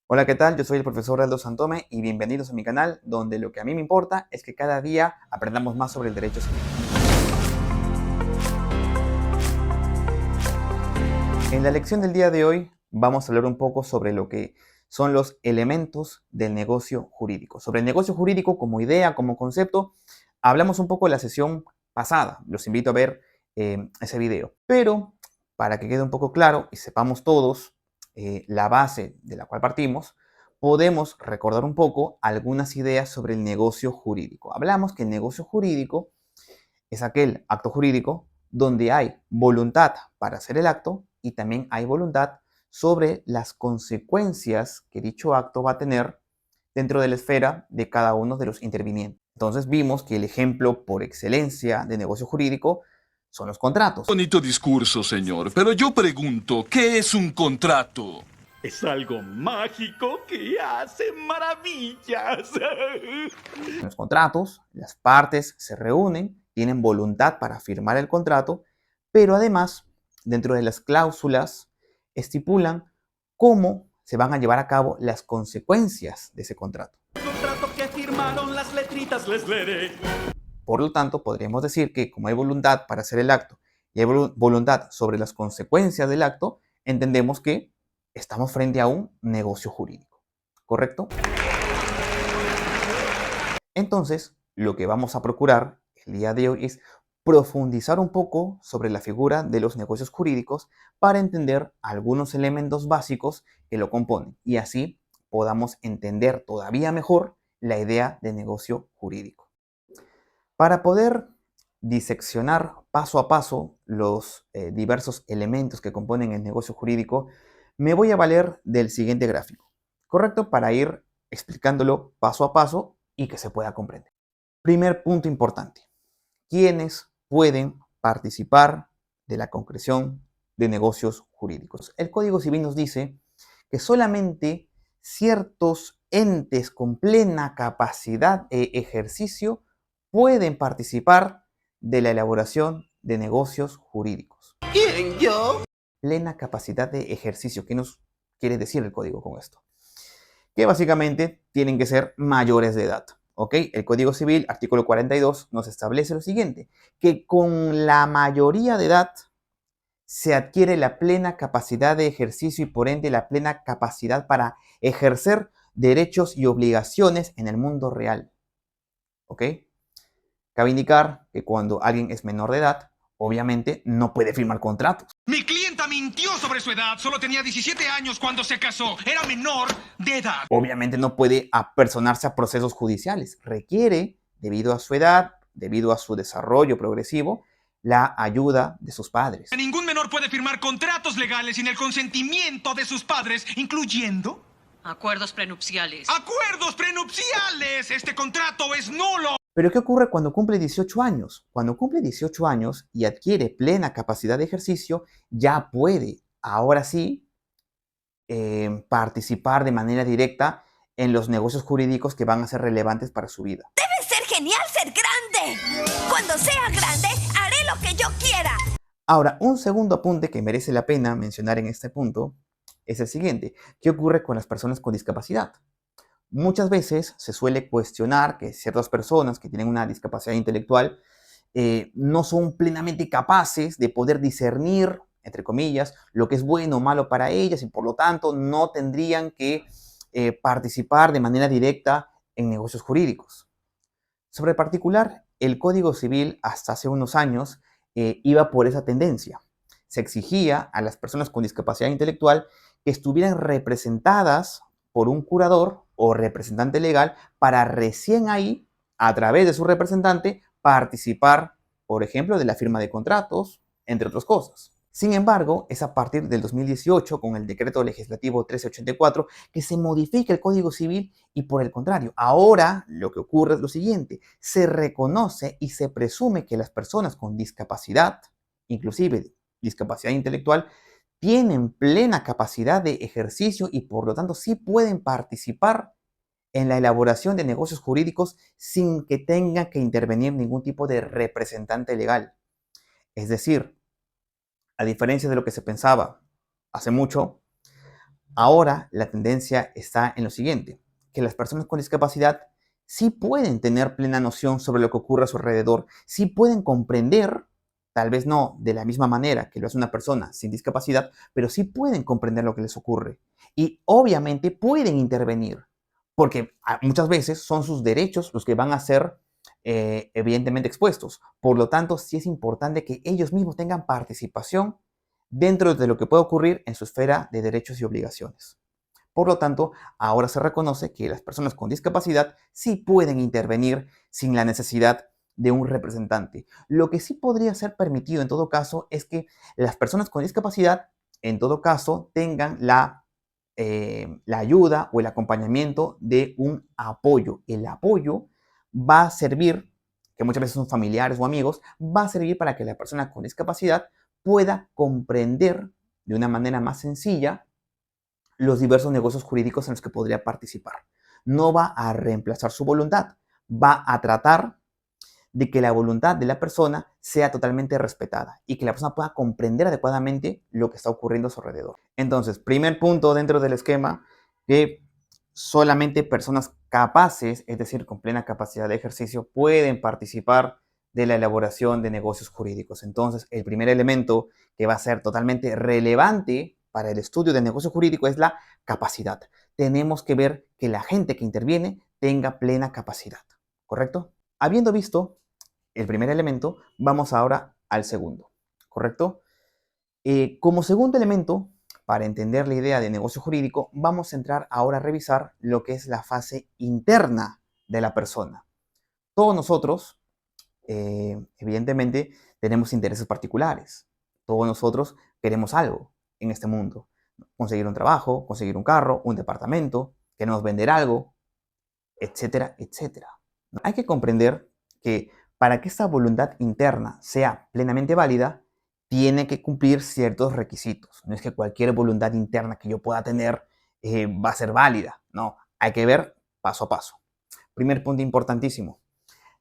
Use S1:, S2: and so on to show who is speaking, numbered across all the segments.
S1: Hola, ¿qué tal? Yo soy el profesor Aldo Santome y bienvenidos a mi canal, donde lo que a mí me importa es que cada día aprendamos más sobre el derecho civil. En la lección del día de hoy vamos a hablar un poco sobre lo que son los elementos del negocio jurídico. Sobre el negocio jurídico como idea, como concepto, hablamos un poco en la sesión pasada. Los invito a ver ese video. Pero para que quede un poco claro y sepamos todos la base de la cual partimos, podemos recordar un poco algunas ideas sobre el negocio jurídico. Hablamos que el negocio jurídico es aquel acto jurídico donde hay voluntad para hacer el acto y también hay voluntad sobre las consecuencias que dicho acto va a tener dentro de la esfera de cada uno de los intervinientes. Entonces vimos que el ejemplo por excelencia de negocio jurídico son los contratos.
S2: Bonito discurso, señor, pero yo pregunto, ¿qué es un contrato?
S3: Es algo mágico que hace maravillas.
S1: En los contratos, las partes se reúnen, tienen voluntad para firmar el contrato, pero además, dentro de las cláusulas, estipulan cómo se van a llevar a cabo las consecuencias de ese contrato.
S3: El contrato que firmaron las letritas les leeré.
S1: Por lo tanto, podríamos decir que como hay voluntad para hacer el acto y hay voluntad sobre las consecuencias del acto, entendemos que estamos frente a un negocio jurídico. ¿Correcto? Entonces, lo que vamos a procurar el día de hoy es profundizar un poco sobre la figura de los negocios jurídicos para entender algunos elementos básicos que lo componen y así podamos entender todavía mejor la idea de negocio jurídico. Para poder diseccionar paso a paso los diversos elementos que componen el negocio jurídico, me voy a valer del siguiente gráfico, ¿correcto? Para ir explicándolo paso a paso y que se pueda comprender. Primer punto importante. ¿Quiénes pueden participar de la concreción de negocios jurídicos? El Código Civil nos dice que solamente ciertos entes con plena capacidad de ejercicio pueden participar de la elaboración de negocios jurídicos.
S3: ¿Quién, yo?
S1: Plena capacidad de ejercicio. ¿Qué nos quiere decir el código con esto? Que básicamente tienen que ser mayores de edad. ¿Ok? El Código Civil, artículo 42, nos establece lo siguiente, que con la mayoría de edad se adquiere la plena capacidad de ejercicio y por ende la plena capacidad para ejercer derechos y obligaciones en el mundo real. ¿Ok? Cabe indicar que cuando alguien es menor de edad, obviamente no puede firmar contratos.
S4: Mi clienta mintió sobre su edad. Solo tenía 17 años cuando se casó. Era menor de edad.
S1: Obviamente no puede apersonarse a procesos judiciales. Requiere, debido a su edad, debido a su desarrollo progresivo, la ayuda de sus padres.
S4: Ningún menor puede firmar contratos legales sin el consentimiento de sus padres, incluyendo
S5: Acuerdos prenupciales.
S4: acuerdos prenupciales. Este contrato es nulo.
S1: Pero ¿qué ocurre cuando cumple 18 años? Cuando cumple 18 años y adquiere plena capacidad de ejercicio, ya puede, ahora sí, participar de manera directa en los negocios jurídicos que van a ser relevantes para su vida.
S6: Debe ser genial ser grande. Cuando sea grande, haré lo que yo quiera.
S1: Ahora, un segundo apunte que merece la pena mencionar en este punto es el siguiente. ¿Qué ocurre con las personas con discapacidad? Muchas veces se suele cuestionar que ciertas personas que tienen una discapacidad intelectual no son plenamente capaces de poder discernir, entre comillas, lo que es bueno o malo para ellas y por lo tanto no tendrían que participar de manera directa en negocios jurídicos. Sobre el particular, el Código Civil hasta hace unos años iba por esa tendencia. Se exigía a las personas con discapacidad intelectual que estuvieran representadas por un curador o representante legal para recién ahí, a través de su representante, participar, por ejemplo, de la firma de contratos, entre otras cosas. Sin embargo, es a partir del 2018, con el Decreto Legislativo 1384, que se modifica el Código Civil y por el contrario, ahora lo que ocurre es lo siguiente, se reconoce y se presume que las personas con discapacidad, inclusive discapacidad intelectual, tienen plena capacidad de ejercicio y por lo tanto sí pueden participar en la elaboración de negocios jurídicos sin que tenga que intervenir ningún tipo de representante legal. Es decir, a diferencia de lo que se pensaba hace mucho, Ahora la tendencia está en lo siguiente, que las personas con discapacidad sí pueden tener plena noción sobre lo que ocurre a su alrededor, sí pueden comprender, tal vez no de la misma manera que lo hace una persona sin discapacidad, pero sí pueden comprender lo que les ocurre. Y obviamente pueden intervenir, porque muchas veces son sus derechos los que van a ser evidentemente expuestos. Por lo tanto, sí es importante que ellos mismos tengan participación dentro de lo que puede ocurrir en su esfera de derechos y obligaciones. Por lo tanto, ahora se reconoce que las personas con discapacidad sí pueden intervenir sin la necesidad de un representante. Lo que sí podría ser permitido en todo caso es que las personas con discapacidad en todo caso tengan la ayuda o el acompañamiento de un apoyo. El apoyo va a servir, que muchas veces son familiares o amigos, va a servir para que la persona con discapacidad pueda comprender de una manera más sencilla los diversos negocios jurídicos en los que podría participar. No va a reemplazar su voluntad, va a tratar de que la voluntad de la persona sea totalmente respetada y que la persona pueda comprender adecuadamente lo que está ocurriendo a su alrededor. Entonces, primer punto dentro del esquema, que solamente personas capaces, es decir, con plena capacidad de ejercicio, pueden participar de la elaboración de negocios jurídicos. Entonces, el primer elemento que va a ser totalmente relevante para el estudio del negocio jurídico es la capacidad. Tenemos que ver que la gente que interviene tenga plena capacidad, ¿correcto? Habiendo visto el primer elemento, vamos ahora al segundo, ¿correcto? Como segundo elemento, para entender la idea de negocio jurídico, vamos a entrar ahora a revisar lo que es la fase interna de la persona. Todos nosotros, evidentemente, tenemos intereses particulares. Todos nosotros queremos algo en este mundo. Conseguir un trabajo, conseguir un carro, un departamento, queremos vender algo, etcétera, etcétera. Hay que comprender que para que esta voluntad interna sea plenamente válida, tiene que cumplir ciertos requisitos. No es que cualquier voluntad interna que yo pueda tener va a ser válida. No, hay que ver paso a paso. Primer punto importantísimo.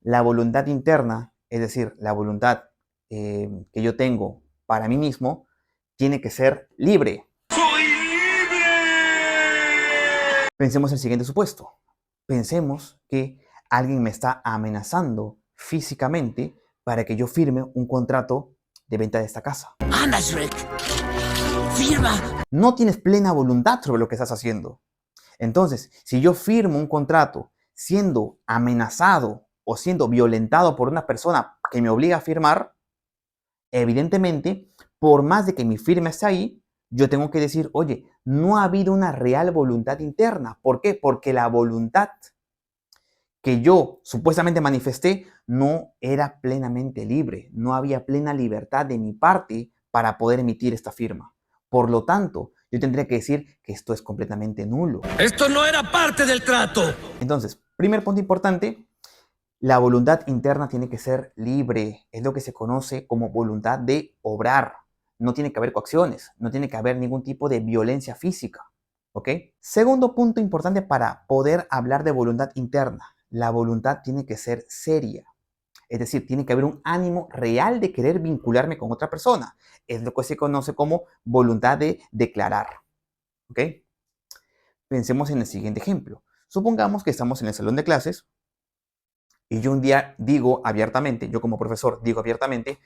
S1: La voluntad interna, es decir, la voluntad que yo tengo para mí mismo, tiene que ser libre.
S4: ¡Soy libre!
S1: Pensemos en el siguiente supuesto. Pensemos que alguien me está amenazando físicamente para que yo firme un contrato de venta de esta casa.
S7: ¡Anda, Shrek! ¡Firma!
S1: No tienes plena voluntad sobre lo que estás haciendo. Entonces, si yo firmo un contrato siendo amenazado o siendo violentado por una persona que me obliga a firmar, evidentemente, por más de que mi firma esté ahí, yo tengo que decir, oye, no ha habido una real voluntad interna. ¿Por qué? Porque la voluntad que yo supuestamente manifesté no era plenamente libre, no había plena libertad de mi parte para poder emitir esta firma. Por lo tanto, yo tendría que decir que esto es completamente nulo.
S7: ¡Esto no era parte del trato!
S1: Entonces, primer punto importante, la voluntad interna tiene que ser libre. Es lo que se conoce como voluntad de obrar. No tiene que haber coacciones, no tiene que haber ningún tipo de violencia física. ¿Ok? Segundo punto importante para poder hablar de voluntad interna. La voluntad tiene que ser seria. Es decir, tiene que haber un ánimo real de querer vincularme con otra persona. Es lo que se conoce como voluntad de declarar. ¿Ok? Pensemos en el siguiente ejemplo. Supongamos que estamos en el salón de clases y yo un día digo abiertamente, yo como profesor digo abiertamente,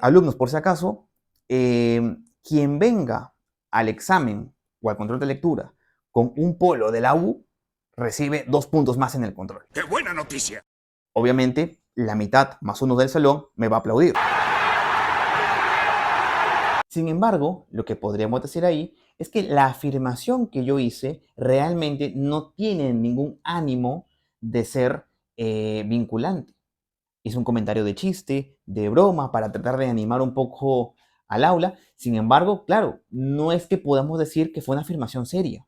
S1: alumnos, por si acaso, quien venga al examen o al control de lectura con un polo de la U, recibe 2 puntos más en el control.
S7: ¡Qué buena noticia!
S1: Obviamente, la mitad más uno del salón me va a aplaudir. Sin embargo, lo que podríamos decir ahí es que la afirmación que yo hice realmente no tiene ningún ánimo de ser vinculante. Hice un comentario de chiste, de broma, para tratar de animar un poco al aula. Sin embargo, claro, no es que podamos decir que fue una afirmación seria.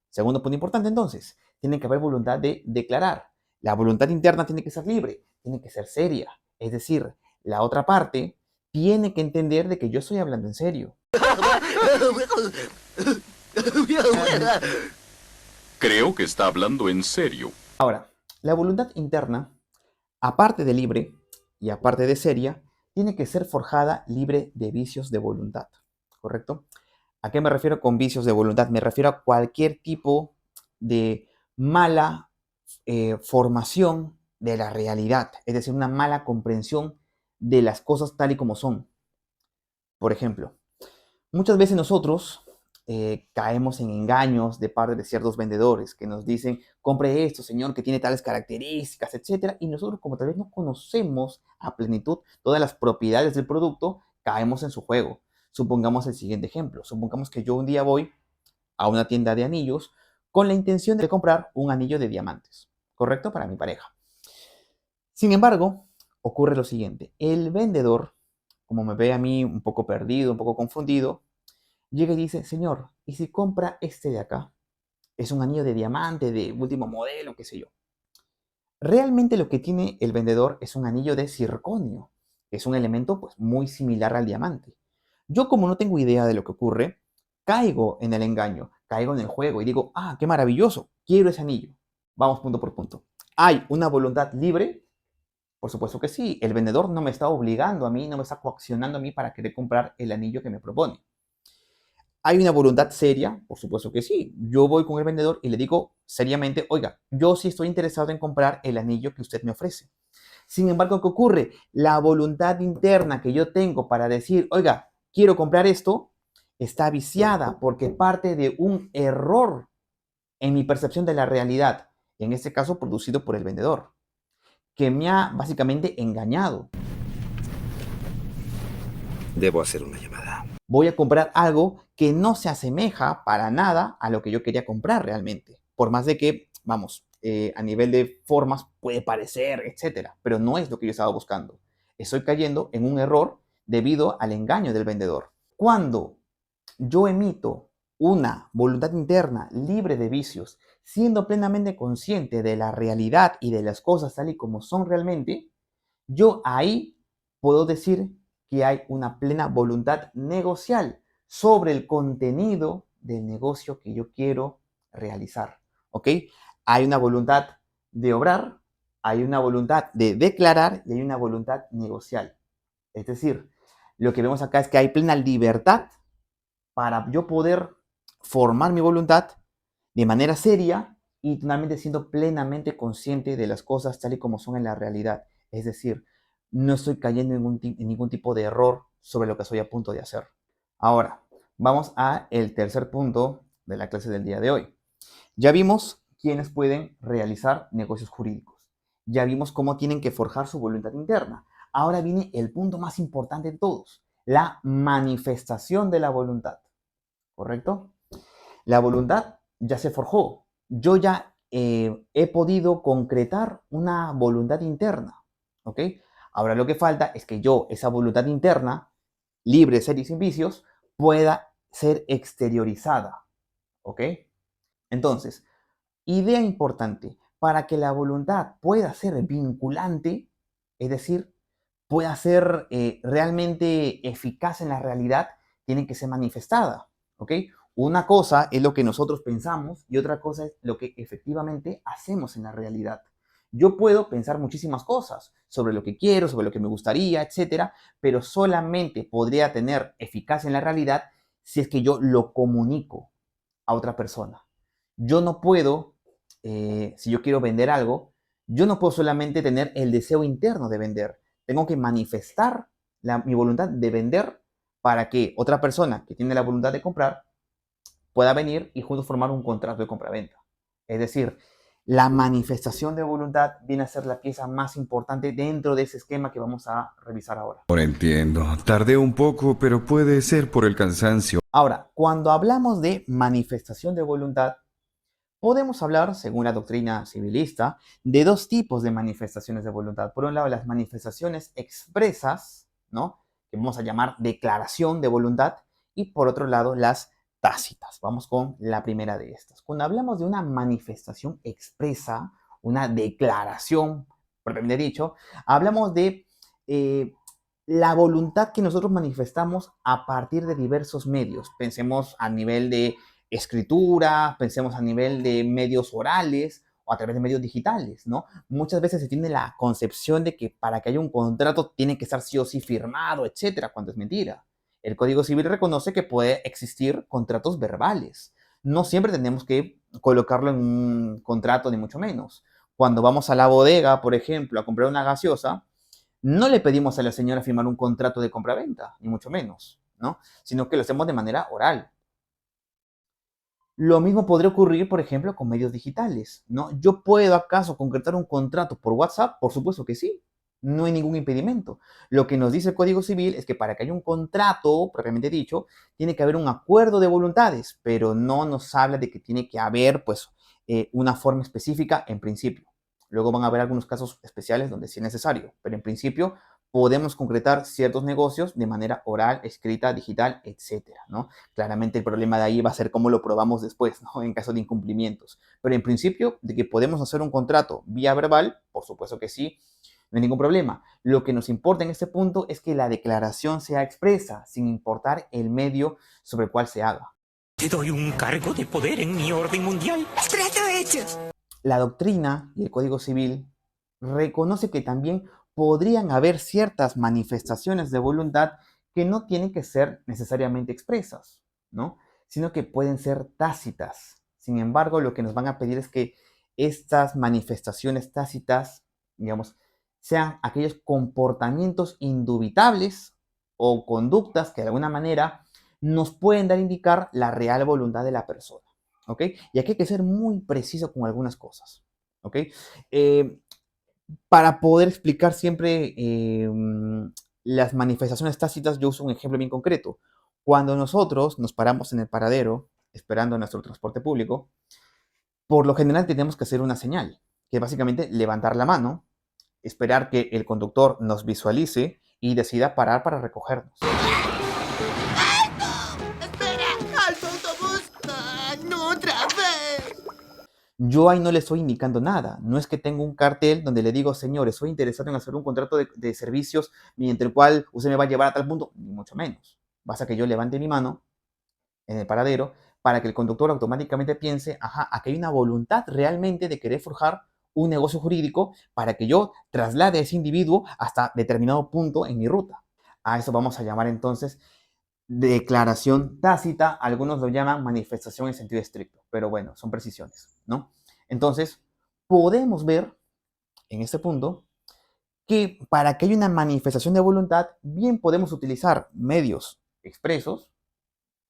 S1: Segundo punto importante, entonces, tiene que haber voluntad de declarar. La voluntad interna tiene que ser libre, tiene que ser seria. Es decir, la otra parte tiene que entender de que yo estoy hablando en serio.
S2: Creo que está hablando en serio.
S1: Ahora, la voluntad interna, aparte de libre y aparte de seria, tiene que ser forjada libre de vicios de voluntad, ¿correcto? ¿A qué me refiero con vicios de voluntad? Me refiero a cualquier tipo de mala formación de la realidad, es decir, una mala comprensión de las cosas tal y como son. Por ejemplo, muchas veces nosotros caemos en engaños de parte de ciertos vendedores que nos dicen, compre esto, señor, que tiene tales características, etcétera, y nosotros, como tal vez no conocemos a plenitud todas las propiedades del producto, caemos en su juego. Supongamos el siguiente ejemplo. Supongamos que yo un día voy a una tienda de anillos con la intención de comprar un anillo de diamantes, ¿correcto? Para mi pareja. Sin embargo, ocurre lo siguiente. El vendedor, como me ve a mí un poco perdido, un poco confundido, llega y dice, señor, ¿y si compra este de acá? Es un anillo de diamante, de último modelo, qué sé yo. Realmente lo que tiene el vendedor es un anillo de circonio, que es un elemento pues, muy similar al diamante. Yo, como no tengo idea de lo que ocurre, caigo en el engaño, caigo en el juego y digo, ah, qué maravilloso, quiero ese anillo. Vamos punto por punto. ¿Hay una voluntad libre? Por supuesto que sí. El vendedor no me está obligando a mí, no me está coaccionando a mí para querer comprar el anillo que me propone. ¿Hay una voluntad seria? Por supuesto que sí. Yo voy con el vendedor y le digo seriamente, oiga, yo sí estoy interesado en comprar el anillo que usted me ofrece. Sin embargo, ¿qué ocurre? La voluntad interna que yo tengo para decir, oiga, quiero comprar esto, está viciada porque parte de un error en mi percepción de la realidad, en este caso producido por el vendedor, que me ha básicamente engañado.
S7: Debo hacer una llamada.
S1: Voy a comprar algo que no se asemeja para nada a lo que yo quería comprar realmente. Por más de que, vamos, a nivel de formas puede parecer, etcétera, pero no es lo que yo estaba buscando. Estoy cayendo en un error debido al engaño del vendedor. Cuando yo emito una voluntad interna libre de vicios, siendo plenamente consciente de la realidad y de las cosas tal y como son realmente, yo ahí puedo decir que hay una plena voluntad negocial sobre el contenido del negocio que yo quiero realizar. ¿Ok? Hay una voluntad de obrar, hay una voluntad de declarar y hay una voluntad negocial. Es decir, lo que vemos acá es que hay plena libertad para yo poder formar mi voluntad de manera seria y totalmente siendo plenamente consciente de las cosas tal y como son en la realidad. Es decir, no estoy cayendo en ningún tipo de error sobre lo que estoy a punto de hacer. Ahora, vamos a el tercer punto de la clase del día de hoy. Ya vimos quiénes pueden realizar negocios jurídicos. Ya vimos cómo tienen que forjar su voluntad interna. Ahora viene el punto más importante de todos, la manifestación de la voluntad. ¿Correcto? La voluntad ya se forjó. Yo ya he podido concretar una voluntad interna. ¿Ok? Ahora lo que falta es que yo, esa voluntad interna, libre, seria y sin vicios, pueda ser exteriorizada. ¿Ok? Entonces, idea importante, para que la voluntad pueda ser vinculante, es decir, pueda ser realmente eficaz en la realidad, tiene que ser manifestada. ¿Ok? Una cosa es lo que nosotros pensamos y otra cosa es lo que efectivamente hacemos en la realidad. Yo puedo pensar muchísimas cosas sobre lo que quiero, sobre lo que me gustaría, etcétera, pero solamente podría tener eficacia en la realidad si es que yo lo comunico a otra persona. Yo no puedo, si yo quiero vender algo, yo no puedo solamente tener el deseo interno de vender. Tengo que manifestar mi voluntad de vender para que otra persona que tiene la voluntad de comprar pueda venir y juntos formar un contrato de compra-venta. Es decir, la manifestación de voluntad viene a ser la pieza más importante dentro de ese esquema que vamos a revisar ahora.
S8: Ahora entiendo. Tardé un poco, pero puede ser por el cansancio.
S1: Ahora, cuando hablamos de manifestación de voluntad, podemos hablar, según la doctrina civilista, de dos tipos de manifestaciones de voluntad. Por un lado, las manifestaciones expresas, ¿no?, que vamos a llamar declaración de voluntad, y por otro lado, las tácitas. Vamos con la primera de estas. Cuando hablamos de una manifestación expresa, una declaración, propiamente dicho, hablamos de la voluntad que nosotros manifestamos a partir de diversos medios. Pensemos a nivel de escritura, pensemos a nivel de medios orales o a través de medios digitales, ¿no? Muchas veces se tiene la concepción de que para que haya un contrato tiene que estar sí o sí firmado, etcétera, cuando es mentira. El Código Civil reconoce que puede existir contratos verbales. No siempre tenemos que colocarlo en un contrato, ni mucho menos. Cuando vamos a la bodega, por ejemplo, a comprar una gaseosa, no le pedimos a la señora firmar un contrato de compra-venta, ni mucho menos, ¿no? Sino que lo hacemos de manera oral. Lo mismo podría ocurrir, por ejemplo, con medios digitales, ¿no? ¿Yo puedo acaso concretar un contrato por WhatsApp? Por supuesto que sí. No hay ningún impedimento. Lo que nos dice el Código Civil es que para que haya un contrato, propiamente dicho, tiene que haber un acuerdo de voluntades, pero no nos habla de que tiene que haber, pues, una forma específica en principio. Luego van a haber algunos casos especiales donde sí es necesario, pero en principio podemos concretar ciertos negocios de manera oral, escrita, digital, etcétera, ¿no? Claramente el problema de ahí va a ser cómo lo probamos después, ¿no? En caso de incumplimientos. Pero en principio, de que podemos hacer un contrato vía verbal, por supuesto que sí, no hay ningún problema. Lo que nos importa en este punto es que la declaración sea expresa, sin importar el medio sobre el cual se haga.
S9: Te doy un cargo de poder en mi orden mundial.
S6: ¡Trato hecho!
S1: La doctrina y el Código Civil reconoce que también podrían haber ciertas manifestaciones de voluntad que no tienen que ser necesariamente expresas, ¿no? Sino que pueden ser tácitas. Sin embargo, lo que nos van a pedir es que estas manifestaciones tácitas, digamos, sean aquellos comportamientos indubitables o conductas que de alguna manera nos pueden dar a indicar la real voluntad de la persona, ¿ok? Y aquí hay que ser muy preciso con algunas cosas, ¿ok? Para poder explicar siempre las manifestaciones tácitas, yo uso un ejemplo bien concreto. Cuando nosotros nos paramos en el paradero esperando nuestro transporte público, por lo general tenemos que hacer una señal, que es básicamente levantar la mano, esperar que el conductor nos visualice y decida parar para recogernos.
S6: ¡Espera! ¡Alto autobús! ¡Ah, no otra vez!
S1: Yo ahí no le estoy indicando nada. No es que tenga un cartel donde le digo, señores, soy interesado en hacer un contrato de servicios mediante el cual usted me va a llevar a tal punto, ni mucho menos. Basta que yo levante mi mano en el paradero para que el conductor automáticamente piense, ajá, aquí hay una voluntad realmente de querer forjar un negocio jurídico para que yo traslade a ese individuo hasta determinado punto en mi ruta. A eso vamos a llamar entonces declaración tácita. Algunos lo llaman manifestación en sentido estricto, pero bueno, son precisiones, ¿no? Entonces, podemos ver en este punto que para que haya una manifestación de voluntad, bien podemos utilizar medios expresos,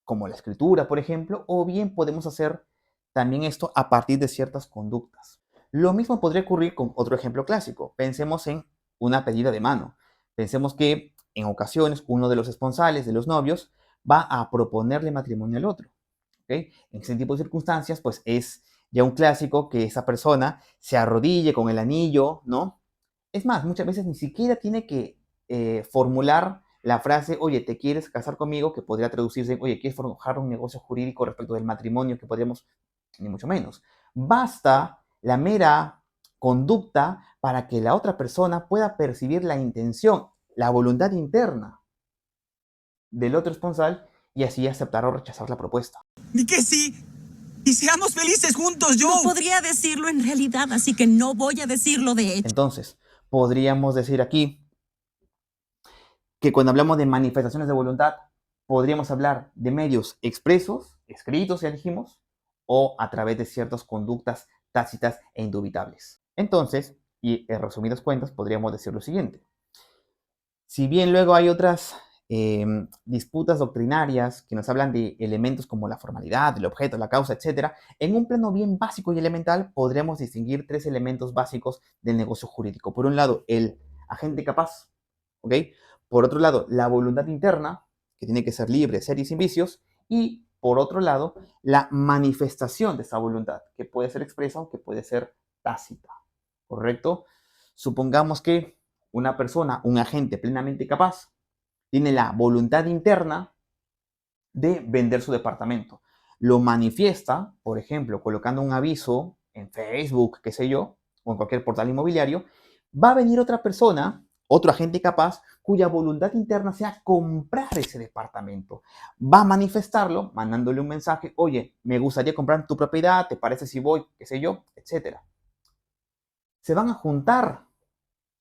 S1: como la escritura, por ejemplo, o bien podemos hacer también esto a partir de ciertas conductas. Lo mismo podría ocurrir con otro ejemplo clásico. Pensemos en una pedida de mano. Pensemos que en ocasiones uno de los esponsales, de los novios, va a proponerle matrimonio al otro, ¿ok? En ese tipo de circunstancias, pues es ya un clásico que esa persona se arrodille con el anillo, ¿no? Es más, muchas veces ni siquiera tiene que formular la frase, oye, ¿te quieres casar conmigo? Que podría traducirse, oye, ¿quieres forjar un negocio jurídico respecto del matrimonio? Que podríamos, ni mucho menos. Basta la mera conducta para que la otra persona pueda percibir la intención, la voluntad interna del otro esponsal y así aceptar o rechazar la propuesta.
S9: Ni que sí. Y seamos felices juntos, yo.
S10: No podría decirlo en realidad, así que no voy a decirlo de hecho.
S1: Entonces, podríamos decir aquí que cuando hablamos de manifestaciones de voluntad, podríamos hablar de medios expresos, escritos, ya dijimos, o a través de ciertas conductas tácitas e indubitables. Entonces, y en resumidas cuentas, podríamos decir lo siguiente. Si bien luego hay otras disputas doctrinarias que nos hablan de elementos como la formalidad, el objeto, la causa, etc., en un plano bien básico y elemental podríamos distinguir tres elementos básicos del negocio jurídico. Por un lado, el agente capaz, ¿ok? Por otro lado, la voluntad interna, que tiene que ser libre, seria y sin vicios. Y por otro lado, la manifestación de esa voluntad, que puede ser expresa o que puede ser tácita, ¿correcto? Supongamos que una persona, un agente plenamente capaz, tiene la voluntad interna de vender su departamento. Lo manifiesta, por ejemplo, colocando un aviso en Facebook, qué sé yo, o en cualquier portal inmobiliario. Va a venir otra persona, otro agente capaz, cuya voluntad interna sea comprar ese departamento. Va a manifestarlo mandándole un mensaje, oye, me gustaría comprar tu propiedad, ¿te parece si voy? Qué sé yo, etcétera. Se van a juntar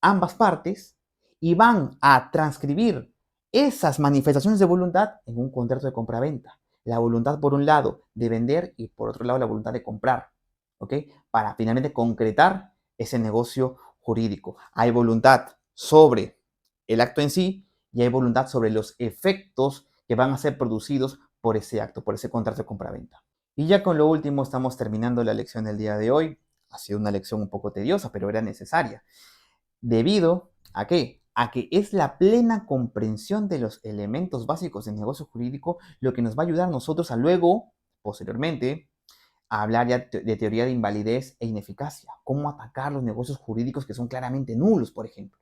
S1: ambas partes y van a transcribir esas manifestaciones de voluntad en un contrato de compraventa. La voluntad, por un lado, de vender y por otro lado, la voluntad de comprar, ¿ok? Para finalmente concretar ese negocio jurídico. Hay voluntad sobre el acto en sí y hay voluntad sobre los efectos que van a ser producidos por ese acto, por ese contrato de compraventa. Y ya con lo último estamos terminando la lección del día de hoy. Ha sido una lección un poco tediosa, pero era necesaria. ¿Debido a qué? A que es la plena comprensión de los elementos básicos del negocio jurídico lo que nos va a ayudar a nosotros a luego, posteriormente, a hablar ya de teoría de invalidez e ineficacia. Cómo atacar los negocios jurídicos que son claramente nulos, por ejemplo.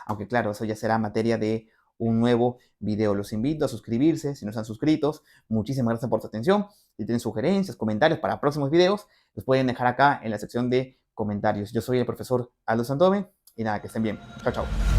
S1: Aunque claro, eso ya será materia de un nuevo video. Los invito a suscribirse si no están suscritos. Muchísimas gracias por su atención. Si tienen sugerencias, comentarios para próximos videos, los pueden dejar acá en la sección de comentarios. Yo soy el profesor Aldo Santome y nada, que estén bien. Chao, chao.